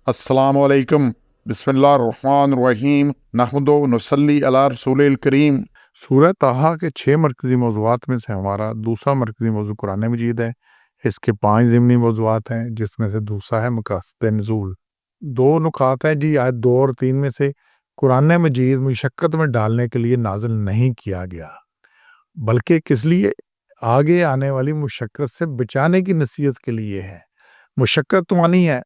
السلام علیکم، بسم اللہ الرحمن الرحیم، نحمد و نصلی علی رسول الکریم۔ سورہ طٰہٰ کے 6 مرکزی موضوعات میں سے ہمارا دوسرا مرکزی موضوع قرآن مجید ہے۔ اس کے 5 ضمنی موضوعات ہیں، جس میں سے دوسرا ہے مقاصد نزول۔ 2 نکات ہیں جی، آیت 2 اور 3 میں سے قرآن مجید مشقت میں ڈالنے کے لیے نازل نہیں کیا گیا، بلکہ کس لیے؟ آگے آنے والی مشقت سے بچانے کی نصیحت کے لیے ہے۔ مشقت تو آنی ہے،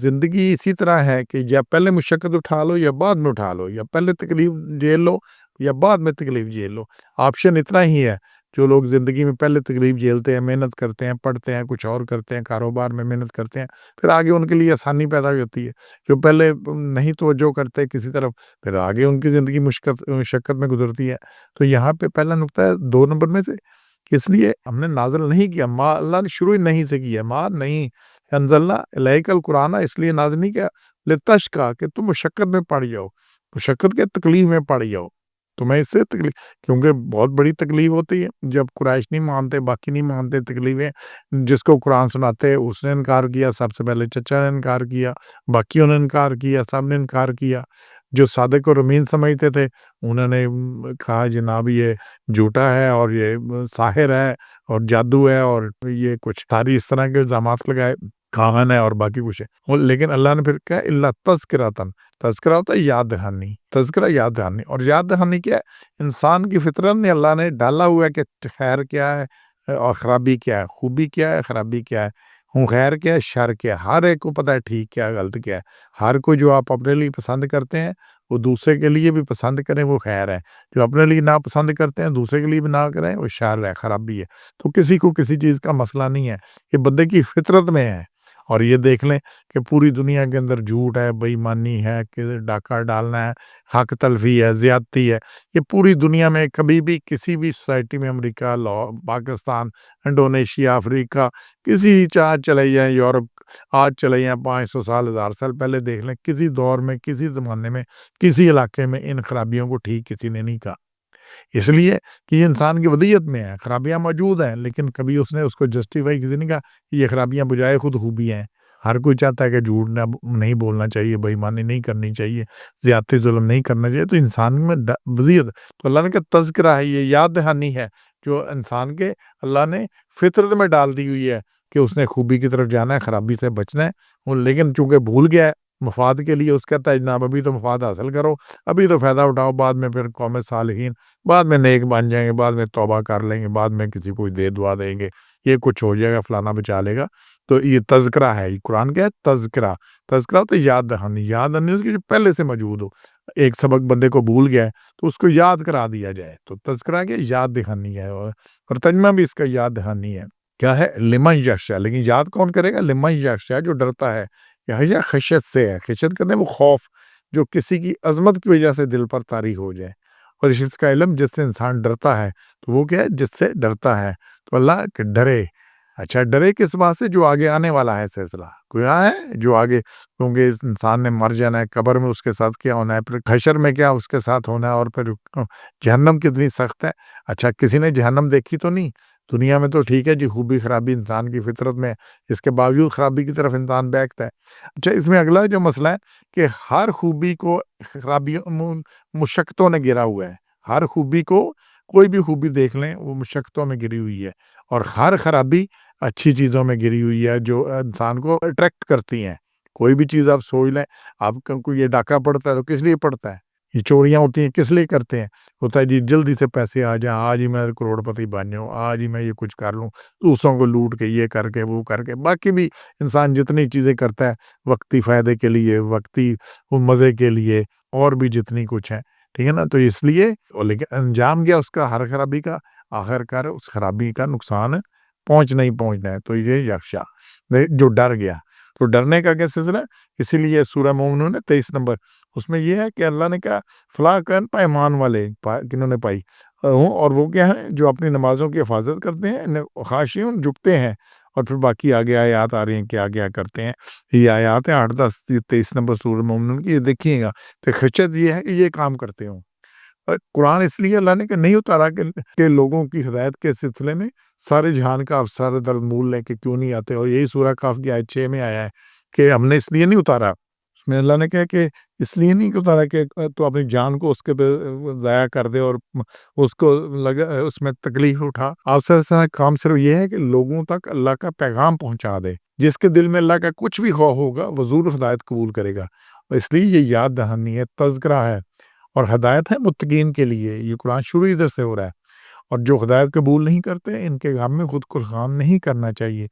زندگی اسی طرح ہے کہ یا پہلے مشقت اٹھا لو یا بعد میں اٹھا لو، یا پہلے تکلیف جھیل لو یا بعد میں تکلیف جھیل لو۔ آپشن اتنا ہی ہے۔ جو لوگ زندگی میں پہلے تکلیف جھیلتے ہیں، محنت کرتے ہیں، پڑھتے ہیں، کچھ اور کرتے ہیں، کاروبار میں محنت کرتے ہیں، پھر آگے ان کے لیے آسانی پیدا ہوتی ہے۔ جو پہلے نہیں توجہ کرتے کسی طرف، پھر آگے ان کی زندگی مشقت میں گزرتی ہے۔ تو یہاں پہ پہلا نقطہ ہے 2 نمبر میں سے، اس لیے ہم نے نازل نہیں کیا، ما اللہ نے شروع ہی نہیں سے کیا، ما نہیں انزلنا الیک القرآن، اس لیے نازل نہیں کیا لتشقیٰ کہ تم مشقت میں پڑ جاؤ، مشقت کے تکلیف میں پڑ جاؤ، تمہیں اس سے تکلیف، کیونکہ بہت بڑی تکلیف ہوتی ہے جب قریش نہیں مانتے، باقی نہیں مانتے، تکلیفیں جس کو قرآن سناتے اس نے انکار کیا، سب سے پہلے چچا نے انکار کیا، باقیوں نے انکار کیا، سب نے انکار کیا۔ جو صادق اور امین سمجھتے تھے انہوں نے کہا جناب یہ جھوٹا ہے اور یہ ساحر ہے اور جادو ہے اور یہ کچھ ساری اس طرح کے الزامات لگائے، کاہن ہے اور باقی کچھ ہے۔ لیکن اللہ نے پھر کہا اللہ تذکرۃً، تذکرہ ہوتا ہے یاد دہانی، تذکرہ یاد دہانی، اور یاد دہانی کیا ہے؟ انسان کی فطرت میں اللہ نے ڈالا ہوا ہے کہ خیر کیا ہے اور خرابی کیا ہے، خوبی کیا ہے، خرابی کیا ہے، خیر کیا ہے، شر کیا ہے، ہر ایک کو پتہ ہے ٹھیک کیا ہے، غلط کیا ہے۔ ہر کوئی جو آپ اپنے لیے پسند کرتے ہیں وہ دوسرے کے لیے بھی پسند کریں وہ خیر ہے، جو اپنے لیے ناپسند کرتے ہیں دوسرے کے لیے بھی نہ کریں وہ شر ہے، خرابی ہے۔ تو کسی کو کسی چیز کا مسئلہ نہیں ہے، یہ بندے کی فطرت میں ہے۔ اور یہ دیکھ لیں کہ پوری دنیا کے اندر جھوٹ ہے، بے ایمانی ہے، کہ ڈاکہ ڈالنا ہے، حق تلفی ہے، زیادتی ہے، یہ پوری دنیا میں کبھی بھی کسی بھی سوسائٹی میں، امریکہ، پاکستان، انڈونیشیا، افریقہ، کسی چاہ چلے جائیں، یورپ آج چلے جائیں، 500 سال 1000 سال پہلے دیکھ لیں، کسی دور میں، کسی زمانے میں، کسی علاقے میں ان خرابیوں کو ٹھیک کسی نے نہیں کہا۔ اس لیے کہ یہ انسان کی ودیت میں ہے، خرابیاں موجود ہیں، لیکن کبھی اس نے اس کو جسٹیفائی کسی نے کہا کہ یہ خرابیاں بجائے خود خوبیاں ہیں۔ ہر کوئی چاہتا ہے کہ جھوٹ نہیں بولنا چاہیے، بے ایمانی نہیں کرنی چاہیے، زیادتی ظلم نہیں کرنا چاہیے، تو انسان میں ودیت، تو اللہ نے کہا تذکرہ ہے، یہ یاد دہانی ہے جو انسان کے اللہ نے فطرت میں ڈال دی ہوئی ہے کہ اس نے خوبی کی طرف جانا ہے، خرابی سے بچنا ہے، لیکن چونکہ بھول گیا ہے مفاد کے لیے، اس کہتا ہے جناب ابھی تو مفاد حاصل کرو، ابھی تو فائدہ اٹھاؤ، بعد میں پھر قوم صالحین، بعد میں نیک بن جائیں گے، بعد میں توبہ کر لیں گے، بعد میں کسی کو دے دعا دیں گے، یہ کچھ ہو جائے گا، فلانا بچا لے گا۔ تو یہ تذکرہ ہے، یہ قرآن کیا ہے؟ تذکرہ۔ تذکرہ تو یاد دہانی، یاد دہانی اس کی جو پہلے سے موجود ہو، ایک سبق بندے کو بھول گیا ہے تو اس کو یاد کرا دیا جائے، تو تذکرہ کیا؟ یاد دہانی ہے، اور ترجمہ بھی اس کا یاد دہانی ہے۔ کیا ہے؟ لمن یخشیٰ، لیکن یاد کون کرے گا؟ لمن یخشیٰ، جو ڈرتا ہے، یا خشیت سے ہے، خشیت کہتے ہیں وہ خوف جو کسی کی عظمت کی وجہ سے دل پر طاری ہو جائے، اور اس کا علم جس سے انسان ڈرتا ہے، تو وہ کیا ہے؟ جس سے ڈرتا ہے، تو اللہ کہ ڈرے۔ اچھا ڈرے کس بات سے؟ جو آگے آنے والا ہے سلسلہ کیا ہے، جو آگے، کیونکہ اس انسان نے مر جانا ہے، قبر میں اس کے ساتھ کیا ہونا ہے، پھر حشر میں کیا اس کے ساتھ ہونا ہے، اور پھر جہنم کتنی سخت ہے۔ اچھا کسی نے جہنم دیکھی تو نہیں، دنیا میں تو ٹھیک ہے جی، خوبی خرابی انسان کی فطرت میں، اس کے باوجود خرابی کی طرف انسان بیٹھتا ہے۔ اچھا اس میں اگلا جو مسئلہ ہے کہ ہر خوبی کو خرابیوں مشقتوں نے گرا ہوا ہے، ہر خوبی کو، کوئی بھی خوبی دیکھ لیں وہ مشقتوں میں گری ہوئی ہے، اور ہر خرابی اچھی چیزوں میں گری ہوئی ہے جو انسان کو اٹریکٹ کرتی ہیں۔ کوئی بھی چیز آپ سوچ لیں، آپ کو یہ ڈاکہ پڑتا ہے تو کس لیے پڑتا ہے؟ یہ چوریاں ہوتی ہیں کس لیے کرتے ہیں؟ ہوتا ہے جی جلدی سے پیسے آ جائیں، آج ہی میں کروڑ پتی بن جاؤں، آج ہی میں یہ کچھ کر لوں، دوسروں کو لوٹ کے، یہ کر کے، وہ کر کے، باقی بھی انسان جتنی چیزیں کرتا ہے وقتی فائدے کے لیے، وقتی مزے کے لیے، اور بھی جتنی کچھ ہے، ٹھیک ہے نا؟ تو اس لیے، لیکن انجام کیا اس کا؟ ہر خرابی کا آخر کار اس خرابی کا نقصان پہنچنا ہی پہنچنا ہے۔ تو یہ یخشا جو ڈر گیا، تو ڈرنے کا کیا سلسلہ ہے؟ اسی لیے سورہ مومنون 23 نمبر، اس میں یہ ہے کہ اللہ نے کہا فلاں کن پیمان والے، کنہوں نے پائی، اور وہ کیا ہیں؟ جو اپنی نمازوں کی حفاظت کرتے ہیں، خاشعون، جھکتے ہیں، اور پھر باقی آگے آیات آ رہی ہیں کیا کیا کرتے ہیں، یہ آیات ہیں 8 10 23 نمبر سورہ مومنون کی، یہ دیکھیے گا کہ خشیت یہ ہے کہ یہ کام کرتے ہوں۔ قرآن اس لیے اللہ نے کہ نہیں اتارا کہ لوگوں کی ہدایت کے سلسلے میں سارے جہان کا افسر درد مول لیں کہ کیوں نہیں آتے، اور یہی سورہ کاف کی آیت 6 میں آیا ہے کہ ہم نے اس لیے نہیں اتارا، اس میں اللہ نے کہا کہ اس لیے نہیں اتارا کہ تو اپنی جان کو اس کے ضائع کر دے اور اس کو لگا اس میں تکلیف اٹھا. آپ سے کام صرف یہ ہے کہ لوگوں تک اللہ کا پیغام پہنچا دے. جس کے دل میں اللہ کا کچھ بھی خواہ ہوگا وہ ضرور ہدایت قبول کرے گا. اس لیے یہ یاد دہانی ہے، تذکرہ ہے اور ہدایت ہے متقین کے لیے. یہ قرآن شروع ادھر سے ہو رہا ہے. اور جو ہدایت قبول نہیں کرتے ان کے غم میں خود کو خام نہیں کرنا چاہیے.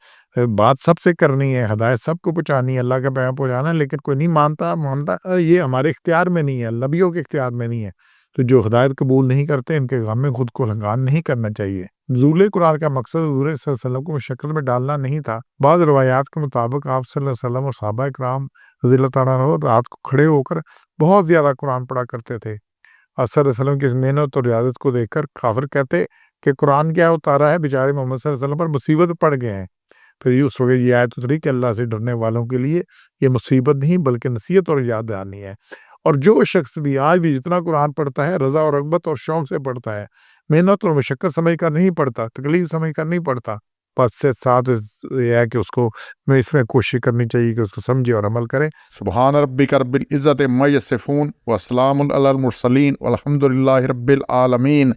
بات سب سے کرنی ہے، ہدایت سب کو پہنچانی ہے، اللہ کا پیغام پہنچانا ہے، لیکن کوئی نہیں مانتا یہ ہمارے اختیار میں نہیں ہے، نبیوں کے اختیار میں نہیں ہے. تو جو ہدایت قبول نہیں کرتے ان کے غم میں خود کو لگان نہیں کرنا چاہیے. نزول قرآن کا مقصد حضور صلی اللہ علیہ وسلم کو شکل میں ڈالنا نہیں تھا. بعض روایات کے مطابق آپ صلی اللہ علیہ وسلم اور صحابہ کرام رضی اللہ تعالیٰ عنہ رات کو کھڑے ہو کر بہت زیادہ قرآن پڑھا کرتے تھے. صلی اللہ علیہ وسلم کی اس محنت اور ریاضت کو دیکھ کر کافر کہتے کہ قرآن کیا اتارا ہے، بیچارے محمد صلی اللہ علیہ وسلم پر مصیبت پڑ گئے ہیں. پھر اس وقت یہ آیت اتری کہ اللہ سے ڈرنے والوں کے لیے یہ مصیبت نہیں بلکہ نصیحت اور یاد دہانی ہے. اور جو شخص بھی آج بھی جتنا قرآن پڑھتا ہے رضا اور رغبت اور شوق سے پڑھتا ہے، محنت اور مشقت سمجھ کر نہیں پڑھتا، تکلیف سمجھ کر نہیں پڑھتا، بس سے ساتھ یہ ہے کہ اس کو اس میں کوشش کرنی چاہیے کہ اس کو سمجھے اور عمل کرے. سبحان ربک رب العزت عما یصفون وسلام علی المرسلین والحمد للہ رب العالمین.